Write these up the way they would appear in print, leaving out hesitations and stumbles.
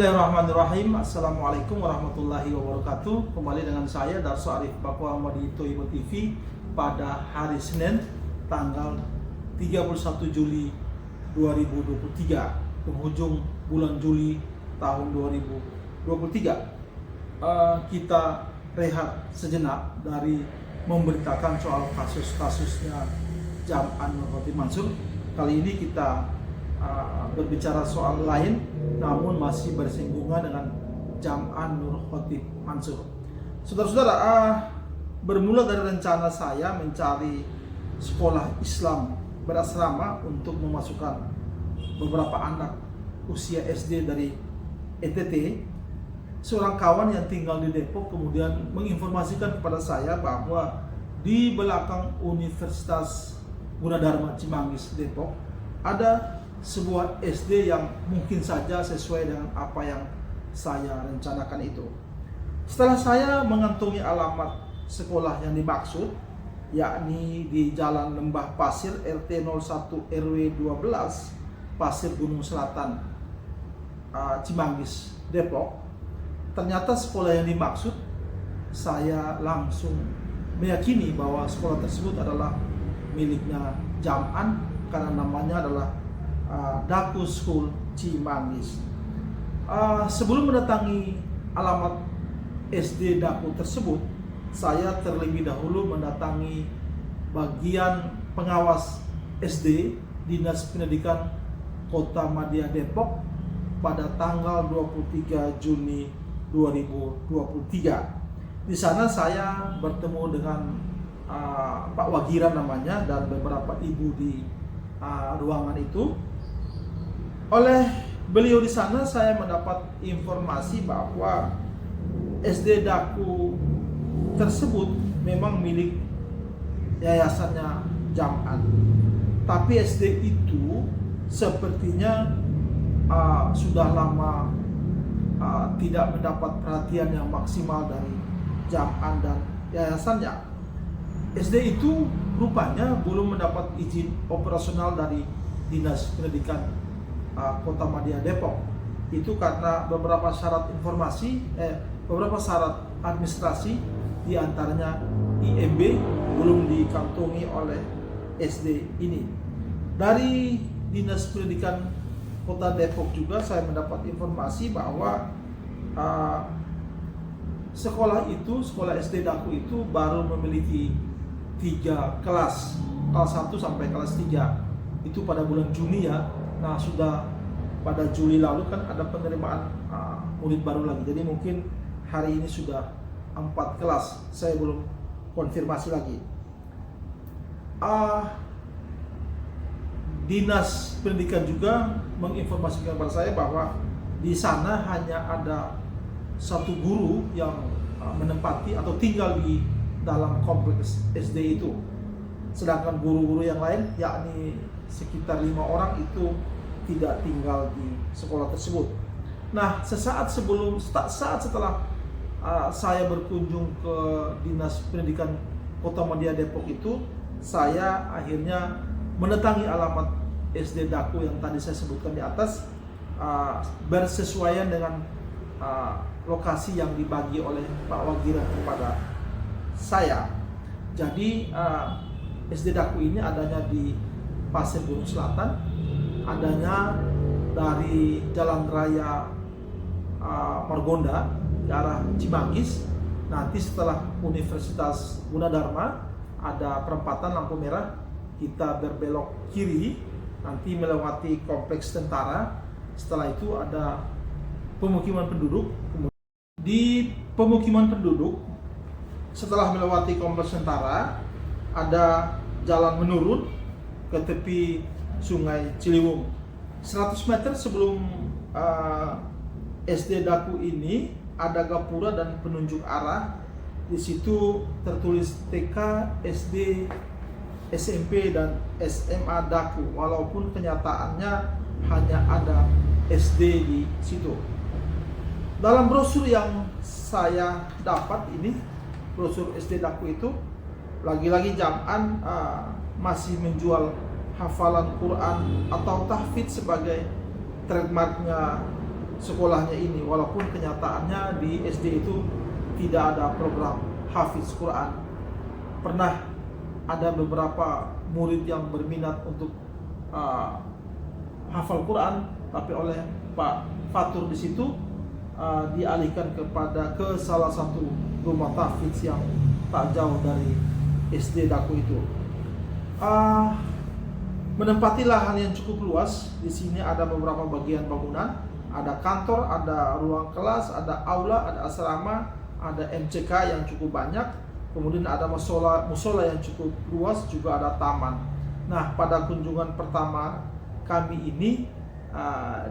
Bismillahirrahmanirrahim. Assalamualaikum warahmatullahi wabarakatuh. Kembali dengan saya Darso Arif Bakwa di Toibo TV pada hari Senin tanggal 31 Juli 2023, penghujung bulan Juli tahun 2023. Kita rehat sejenak dari memberitakan soal kasus-kasusnya Jam'an Nur Khotim Mansur. Kali ini kita berbicara soal lain, namun masih bersinggungan dengan Jam'an Nur Khotim Mansur. Saudara-saudara, bermula dari rencana saya mencari sekolah Islam berasrama untuk memasukkan beberapa anak usia SD dari NTT. Seorang kawan yang tinggal di Depok kemudian menginformasikan kepada saya bahwa di belakang Universitas Gunadarma Cimanggis Depok ada sebuah SD yang mungkin saja sesuai dengan apa yang saya rencanakan itu. Setelah saya mengantongi alamat sekolah yang dimaksud, yakni di Jalan Lembah Pasir RT 01 RW 12 Pasir Gunung Selatan, Cimanggis, Depok. Ternyata sekolah yang dimaksud, saya langsung meyakini bahwa sekolah tersebut adalah miliknya Jam'an karena namanya adalah Daku School Cimanggis. Sebelum mendatangi alamat SD Daku tersebut, saya terlebih dahulu mendatangi bagian pengawas SD Dinas Pendidikan Kota Madya Depok pada tanggal 23 Juni 2023. Di sana saya bertemu dengan Pak Wagiran namanya dan beberapa ibu di ruangan itu. Oleh beliau di sana saya mendapat informasi bahwa SD Daku tersebut memang milik yayasannya Jam'an. Tapi SD itu sepertinya sudah lama tidak mendapat perhatian yang maksimal dari Jam'an dan yayasannya. SD itu rupanya belum mendapat izin operasional dari Dinas Pendidikan Kota Madya Depok. Itu karena beberapa syarat beberapa syarat administrasi, diantaranya IMB belum dikantongi oleh SD ini. Dari Dinas Pendidikan Kota Depok juga saya mendapat informasi bahwa sekolah SD Daku itu baru memiliki 3 kelas 1 sampai kelas 3 itu pada bulan Juni ya. Nah, sudah pada Juli lalu kan ada penerimaan murid baru lagi. Jadi mungkin hari ini sudah 4 kelas. Saya belum konfirmasi lagi. Dinas Pendidikan juga menginformasikan kepada saya bahwa di sana hanya ada 1 guru yang menempati atau tinggal di dalam kompleks SD itu. Sedangkan guru-guru yang lain, yakni sekitar 5 orang itu tidak tinggal di sekolah tersebut. Nah, saat setelah saya berkunjung ke Dinas Pendidikan Kota Madya Depok itu, saya akhirnya mendatangi alamat SD Daku yang tadi saya sebutkan di atas, bersesuaian dengan lokasi yang dibagi oleh Pak Wagira kepada saya. Jadi SD Daku ini adanya di Pasir Gunung Selatan, adanya dari Jalan Raya Margonda ke arah Cimanggis. Nanti setelah Universitas Gunadarma ada perempatan lampu merah, kita berbelok kiri, nanti melewati kompleks tentara. Setelah itu ada pemukiman penduduk. Di pemukiman penduduk, setelah melewati kompleks tentara, ada jalan menurun ke tepi Sungai Ciliwung. 100 meter sebelum SD Daku ini ada gapura dan penunjuk arah. Di situ tertulis TK, SD, SMP dan SMA Daku. Walaupun kenyataannya hanya ada SD di situ. Dalam brosur yang saya dapat ini, brosur SD Daku itu, lagi-lagi Jam'an masih menjual hafalan Quran atau tahfidz sebagai trademarknya sekolahnya ini, walaupun kenyataannya di SD itu tidak ada program hafiz Quran. Pernah ada beberapa murid yang berminat untuk hafal Quran, tapi oleh Pak Fatur di situ dialihkan ke salah satu rumah tahfidz yang tak jauh dari SD Daku itu. Menempati lahan yang cukup luas. Di sini ada beberapa bagian bangunan, ada kantor, ada ruang kelas, ada aula, ada asrama, ada MCK yang cukup banyak. Kemudian ada musola yang cukup luas, juga ada taman. Nah, pada kunjungan pertama kami ini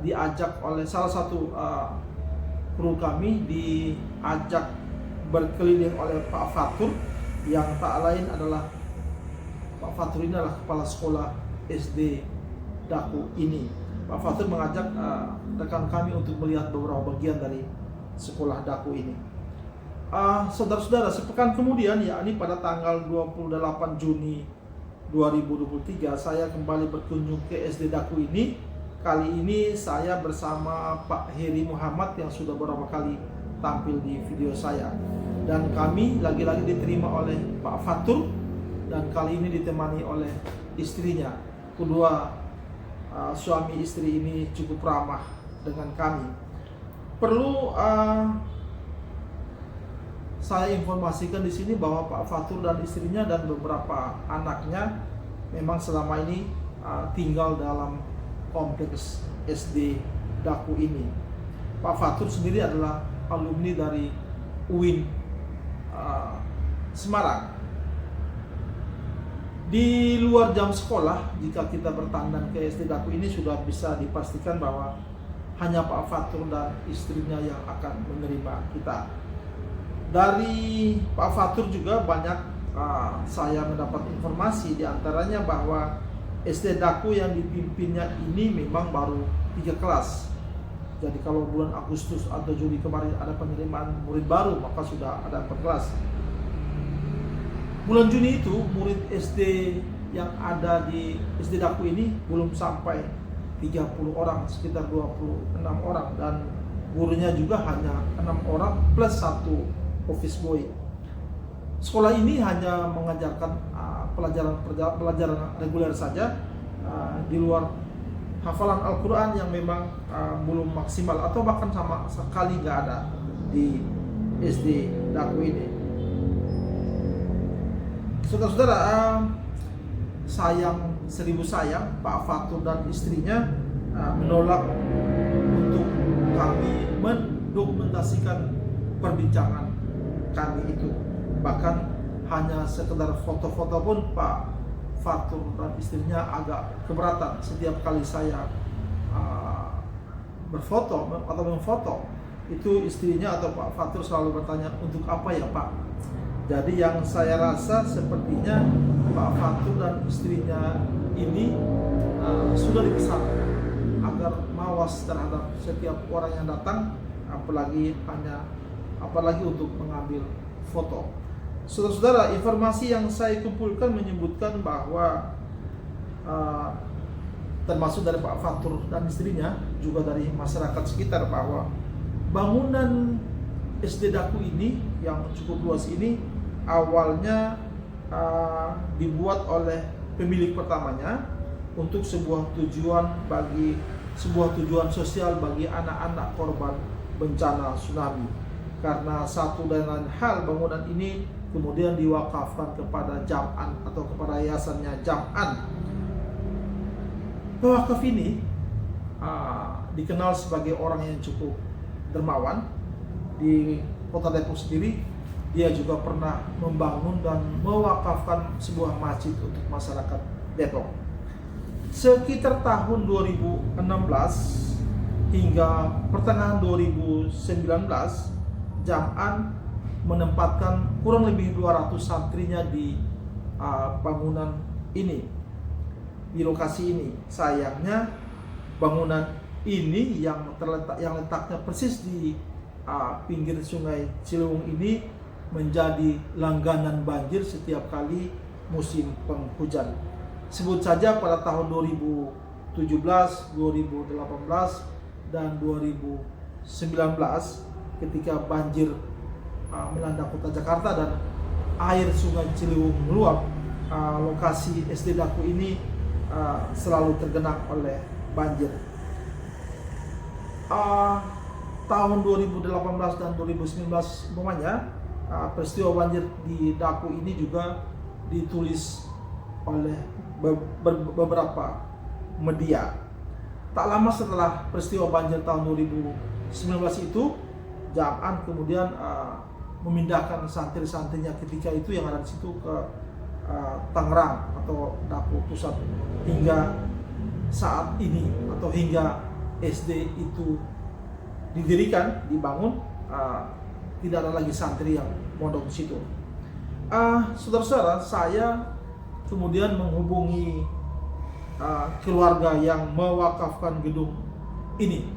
diajak oleh salah satu kru kami, diajak berkeliling oleh Pak Fatur, yang tak lain adalah Pak Fatur ini adalah kepala sekolah SD Daku ini. Pak Fatur mengajak rekan kami untuk melihat beberapa bagian dari sekolah Daku ini. Saudara-saudara, sepekan kemudian, yakni pada tanggal 28 Juni 2023, saya kembali berkunjung ke SD Daku ini. Kali ini saya bersama Pak Heri Muhammad yang sudah beberapa kali tampil di video saya. Dan kami lagi-lagi diterima oleh Pak Fatur, dan kali ini ditemani oleh istrinya. Kedua suami istri ini cukup ramah dengan kami. Perlu saya informasikan di sini bahwa Pak Fatur dan istrinya dan beberapa anaknya memang selama ini tinggal dalam kompleks SD Daku ini. Pak Fatur sendiri adalah alumni dari UIN Semarang. Di luar jam sekolah, jika kita bertandang ke SD Daku ini, sudah bisa dipastikan bahwa hanya Pak Fatur dan istrinya yang akan menerima kita. Dari Pak Fatur juga banyak saya mendapat informasi, diantaranya bahwa SD Daku yang dipimpinnya ini memang baru 3 kelas. Jadi kalau bulan Agustus atau Juli kemarin ada penerimaan murid baru, maka sudah ada 4 kelas. Bulan Juni itu murid SD yang ada di SD Daku ini belum sampai 30 orang, sekitar 26 orang, dan gurunya juga hanya 6 orang plus 1 office boy. Sekolah ini hanya mengajarkan pelajaran reguler saja, di luar hafalan Al-Quran yang memang belum maksimal atau bahkan sama sekali nggak ada di SD Daku ini. Saudara-saudara, seribu sayang Pak Fatur dan istrinya menolak untuk kami mendokumentasikan perbincangan kami itu. Bahkan hanya sekedar foto-foto pun Pak Fatur dan istrinya agak keberatan. Setiap kali saya berfoto atau memfoto, itu istrinya atau Pak Fatur selalu bertanya, untuk apa ya Pak? Jadi yang saya rasa sepertinya Pak Fatur dan istrinya ini sudah dipesan agar mawas terhadap setiap orang yang datang, apalagi untuk mengambil foto. Saudara-saudara, informasi yang saya kumpulkan menyebutkan bahwa termasuk dari Pak Fatur dan istrinya, juga dari masyarakat sekitar, bahwa bangunan SD Daku ini yang cukup luas ini awalnya dibuat oleh pemilik pertamanya untuk sebuah tujuan sosial bagi anak-anak korban bencana tsunami. Karena satu dan lain hal, bangunan ini kemudian diwakafkan kepada Jam'an atau kepada yayasannya Jam'an. Pewakaf ini dikenal sebagai orang yang cukup dermawan. Di Kota Depok sendiri, dia juga pernah membangun dan mewakafkan sebuah masjid untuk masyarakat Depok. Sekitar tahun 2016 hingga pertengahan 2019, Jam'an menempatkan kurang lebih 200 santrinya di bangunan ini, di lokasi ini. Sayangnya bangunan ini yang letaknya persis di pinggir Sungai Ciliwung ini menjadi langganan banjir setiap kali musim penghujan. Sebut saja pada tahun 2017, 2018, dan 2019 ketika banjir melanda kota Jakarta dan air Sungai Ciliwung meluap, lokasi SD Daku ini selalu tergenang oleh banjir. Tahun 2018 dan 2019 umpamanya, peristiwa banjir di Daku ini juga ditulis oleh beberapa media. Tak lama setelah peristiwa banjir tahun 2019 itu, Jam'an kemudian memindahkan santri-santrinya ketika itu yang ada di situ ke Tangerang atau Daku Pusat, hingga saat ini atau hingga SD itu didirikan, dibangun, tidak ada lagi santri yang mondok di situ. Saudara-saudara, saya kemudian menghubungi keluarga yang mewakafkan gedung ini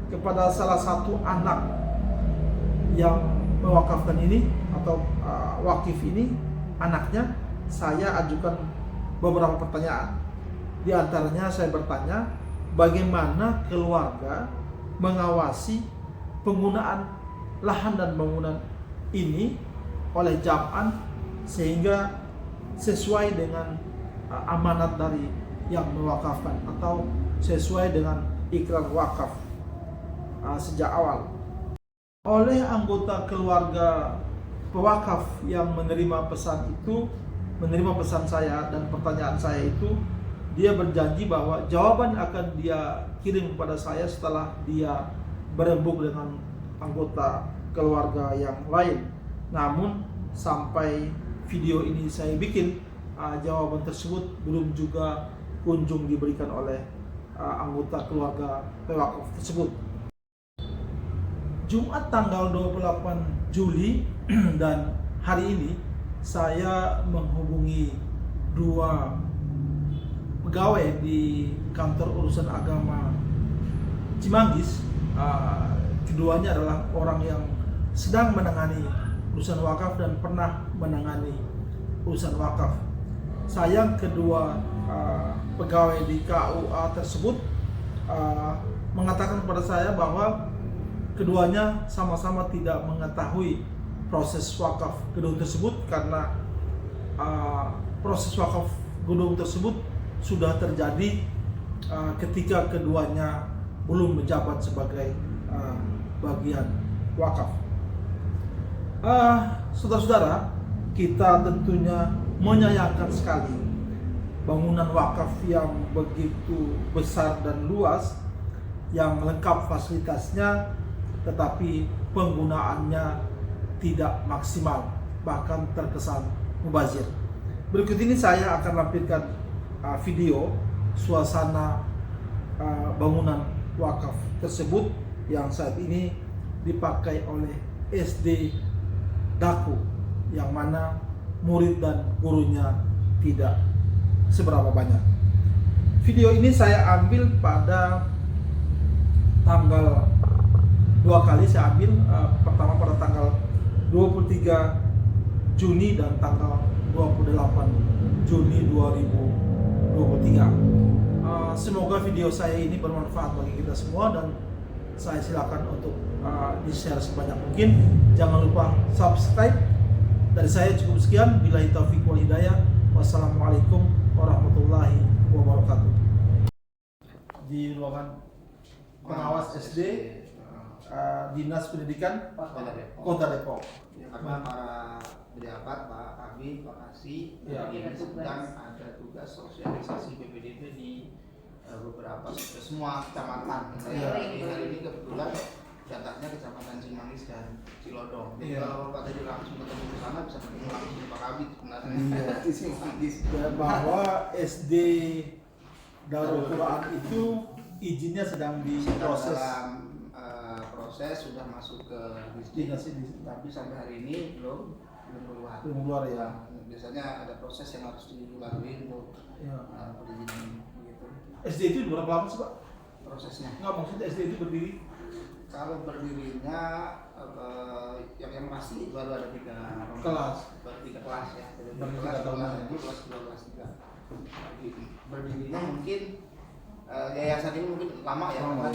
kepada salah satu anak yang mewakafkan ini atau wakif ini. Anaknya, saya ajukan beberapa pertanyaan. Di antaranya saya bertanya, bagaimana keluarga mengawasi penggunaan lahan dan bangunan ini oleh Jam'an sehingga sesuai dengan amanat dari yang mewakafkan atau sesuai dengan ikrar wakaf sejak awal. Oleh anggota keluarga pewakaf yang menerima pesan itu, menerima pesan saya dan pertanyaan saya itu, dia berjanji bahwa jawaban akan dia kirim kepada saya setelah dia berembuk dengan anggota keluarga yang lain. Namun sampai video ini saya bikin, jawaban tersebut belum juga kunjung diberikan oleh anggota keluarga pewakaf tersebut. Jumat tanggal 28 Juli dan hari ini saya menghubungi dua pegawai di kantor urusan agama Cimanggis. Keduanya adalah orang yang sedang menangani urusan wakaf dan pernah menangani urusan wakaf. Sayang kedua pegawai di KUA tersebut mengatakan kepada saya bahwa keduanya sama-sama tidak mengetahui proses wakaf gedung tersebut, karena proses wakaf gedung tersebut sudah terjadi ketika keduanya belum menjabat sebagai bagian wakaf. Saudara-saudara, kita tentunya menyayangkan sekali bangunan wakaf yang begitu besar dan luas, yang lengkap fasilitasnya, tetapi penggunaannya tidak maksimal, bahkan terkesan mubazir. Berikut ini saya akan lampirkan video suasana bangunan wakaf tersebut yang saat ini dipakai oleh SD Daku, yang mana murid dan gurunya tidak seberapa banyak. Video ini saya ambil pada tanggal dua kali saya ambil, pertama pada tanggal 23 Juni dan tanggal 28 Juni 2023. Semoga video saya ini bermanfaat bagi kita semua dan saya silakan untuk di-share sebanyak mungkin. Jangan lupa subscribe. Dari saya cukup sekian. Billahi taufiq wal hidayah. Wassalamualaikum warahmatullahi wabarakatuh. Di ruangan pengawas SD Dinas Pendidikan Kota Depok. Karena para pejabat, Pak Abi, Pak Kasih, ini sedang ada tugas sosialisasi PPDB di beberapa semua kecamatan. Hari ini kebetulan datanya kecamatan Cimanggis dan Cilodong. Jadi kalau Pak tadi langsung ketemu ke sana, bisa ketemu langsung dengan Pak Abi sebenarnya di Cimanggis. Bahwa SD Darul Quran itu izinnya sedang diproses. Proses sudah masuk ke dinas, tapi sampai hari ini belum keluar ya. Biasanya ada proses yang harus dilalui untuk perizinan gitu. SD itu berapa lama sih Pak prosesnya? Nggak, maksudnya SD itu berdiri? Kalau berdirinya yang pasti baru ada 3 kelas, baru 3 kelas ya. Baru 3 tahun kelas 2, kelas 3. Berdirinya mungkin yayasan ini mungkin lama ya, karena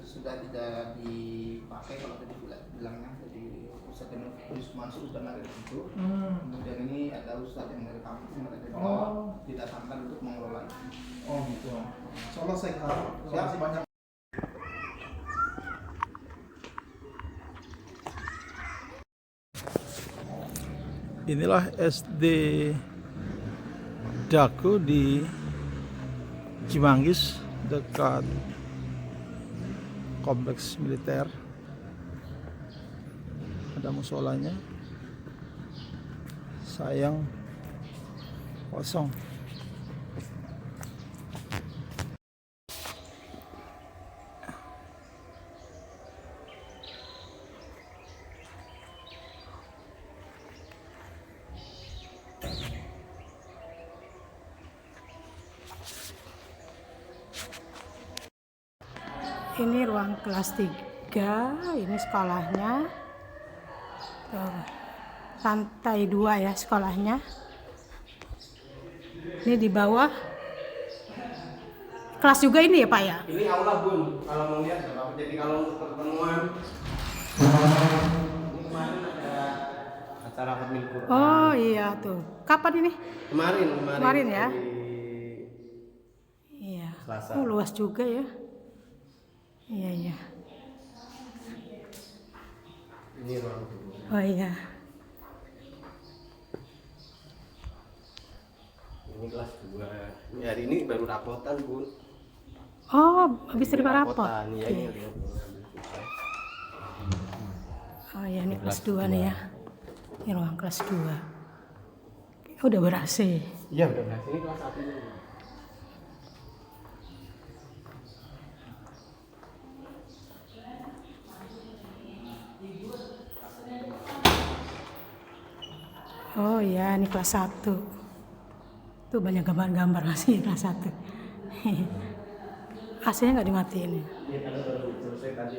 sudah tidak dipakai kalau tadi bilangnya, jadi Ustadz yang masuk sudah ada di situ. Kemudian ini ada Ustadz yang dari kampung ada di bawah, didatangkan untuk mengelola itu. Oh gitu. Soalnya saya tahu Siap. masih banyak. Inilah SD Daku di Cimanggis dekat kompleks militer. Ada musolanya. Sayang kosong. Ini ruang kelas 3, ini sekolahnya. Tuh, lantai 2 ya sekolahnya. Ini di bawah kelas juga ini ya Pak ya? Ini aula Bun, kalau mau lihat nggak apa-apa. Jadi kalau untuk pertemuan, ini kemarin ada acara Khatmil Quran. Oh iya tuh. Kapan ini? Kemarin ya? hari Iya. Selasa. Luas juga ya. Iya. Ini ruang guru. Oh iya. Ini kelas 2. Ini hari ini baru rapotan Bun. Oh, habis Ini terima rapot. rapotan, ya ini Iya. ada. Oh iya, ini kelas 2 nih ya. Ini ruang kelas 2. Udah ber-AC. Iya udah berhasil. Ini kelas 1 ini. Oh iya, ini kelas 1. Tuh banyak gambar-gambar masih kelas 1. AC-nya nggak dimatiin ya? Ini kalau baru selesai tadi.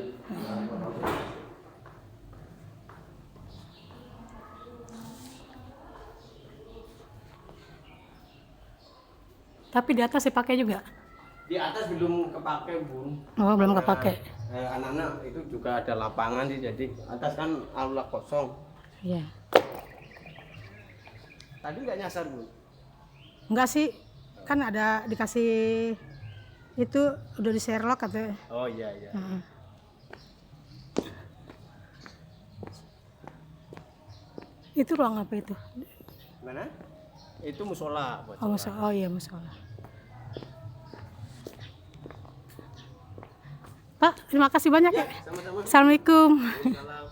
Tapi di atas dipakai juga? Di atas belum kepake Bun. Oh, belum kepake. Anak-anak itu juga ada lapangan sih, jadi atas kan aula kosong. Iya. Tadi nggak nyasar Bun. Enggak sih, kan ada dikasih itu udah di Sherlock katanya. Oh iya. Heeh. Itu ruang apa itu? Mana? Itu musola buat Oh, sholat. oh iya musola. Pak, terima kasih banyak ya. Sama-sama. Assalamualaikum. Waalaikumsalam.